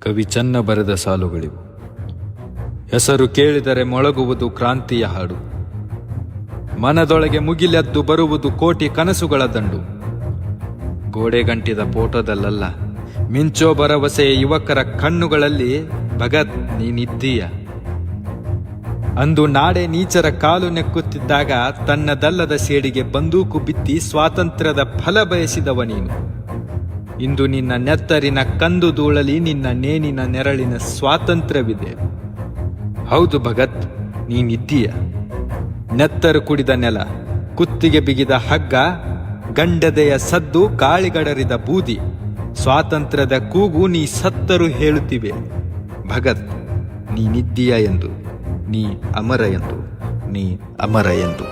ಕವಿ ಚನ್ನ ಬರೆದ ಸಾಲುಗಳಿವು. ಹೆಸರು ಕೇಳಿದರೆ ಮೊಳಗುವುದು ಕ್ರಾಂತಿಯ ಹಾಡು. ಮನದೊಳಗೆ ಮುಗಿಲೆದ್ದು ಬರುವುದು ಕೋಟಿ ಕನಸುಗಳ ದಂಡು. ಗೋಡೆಗಂಟಿದ ಫೋಟೋದಲ್ಲ, ಮಿಂಚೋ ಭರವಸೆ ಯುವಕರ ಕಣ್ಣುಗಳಲ್ಲಿ ಭಗತ್ ನೀನಿದ್ದೀಯ. ಅಂದು ನಾಡೆ ನೀಚರ ಕಾಲು ನೆಕ್ಕುತ್ತಿದ್ದಾಗ ತನ್ನದಲ್ಲದ ಸೇಡಿಗೆ ಬಂದೂಕು ಬಿತ್ತಿ ಸ್ವಾತಂತ್ರ್ಯದ ಫಲ ಬಯಸಿದವ ನೀನು. ಇಂದು ನಿನ್ನ ನೆತ್ತರಿನ ಕಂದು ಧೂಳಲಿ ನಿನ್ನ ನೇನಿನ ನೆರಳಿನ ಸ್ವಾತಂತ್ರ್ಯವಿದೆ. ಹೌದು ಭಗತ್, ನೀನಿದ್ದೀಯ. ನೆತ್ತರು ಕುಡಿದ ನೆಲ, ಕುತ್ತಿಗೆ ಬಿಗಿದ ಹಗ್ಗ, ಗಂಡದೆಯ ಸದ್ದು, ಗಾಳಿಗಡರಿದ ಬೂದಿ, ಸ್ವಾತಂತ್ರ್ಯದ ಕೂಗು ನೀ ಸತ್ತರು ಹೇಳುತ್ತಿವೆ. ಭಗತ್, ನೀನಿದ್ದೀಯ ಎಂದು, ನೀ ಅಮರ ಎಂದು, ನೀ ಅಮರ ಎಂದು.